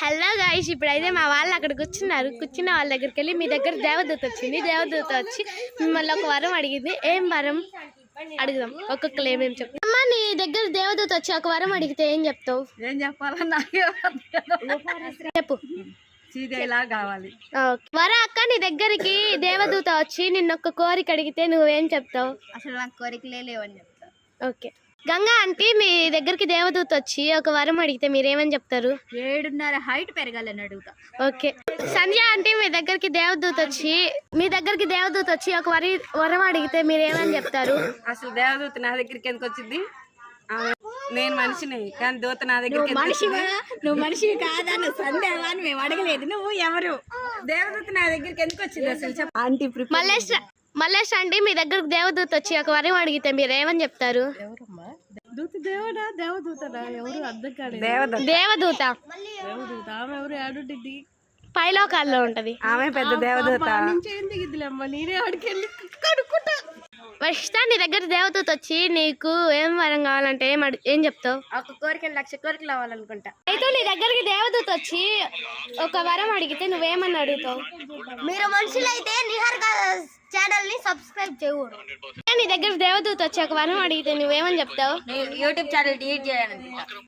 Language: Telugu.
హలో గాయ్స్, ఇప్పుడైతే మా వాళ్ళు అక్కడ కూర్చున్నారు. కూర్చున్న వాళ్ళ దగ్గరికి వెళ్ళి మీ దగ్గర దేవదూత వచ్చింది, దేవదూత వచ్చి మిమ్మల్ని ఒక వరం అడిగింది. ఏం వరం అడుగుదాం, ఒక్కొక్కరు ఏమేమి చెప్తాం. అమ్మ, నీ దగ్గర దేవదూత వచ్చి ఒక వరం అడిగితే ఏం చెప్తావు? ఏం చెప్పాలన్నా చెప్పు. సీదేలా కావాలి. వర అక్క, నీ దగ్గరికి దేవదూత వచ్చి నిన్నొక్క కోరిక అడిగితే నువ్వేం చెప్తావు? అసలు నాకు కోరికలే లేవని చెప్తా. ఓకే. గంగా ఆంటీ, మీ దగ్గరికి దేవదూత వచ్చి ఒక వరం అడిగితే మీరేమని చెప్తారు? 7.5 హైట్ పెరగాలని అడుగుతా. ఓకే. సంధ్య ఆంటీ, మీ దగ్గరికి దేవదూత వచ్చి ఒక వరం అడిగితే మీరేమని చెప్తారు? అసలు దేవదూత నా దగ్గరికి ఎందుకు వచ్చింది? నేను మనిషిని, కానీ దూత నా దగ్గరికి నువ్వు మనిషివి కాదా? నువ్వు సందేవా అని మేము అడగలేదు. నువ్వు ఎవరు? దేవదూత నా దగ్గరికి ఎందుకు వచ్చింది అసలు? ఆంటీ మల్లేష్ ఆంటీ, మీ దగ్గరకు దేవదూత వచ్చి ఒక వరం అడిగితే మీరేమని చెప్తారు? దేవదూత పైలోకాల్లో ఉంటది ఆమె, పెద్ద దేవదూత. వర్షిత, నీ దగ్గర దేవదూత వచ్చి నీకు ఏం వరం కావాలంటే ఏం చెప్తావు? ఒక కోరిక 1,00,000 కోరికలు అవ్వాలనుకుంటా. అయితే నీ దగ్గరికి దేవదూత వచ్చి ఒక వరం అడిగితే నువ్వేమని అడుగుతావు? మీరు మనుషులైతే నిహార్ ఛానల్ ని సబ్స్క్రైబ్ చేయకూడదు. నీ దగ్గర దేవదూత వచ్చి ఒక వరం అడిగితే నువ్వేమని చెప్తావు? YouTube channel delete చేయాలనుకుంటా.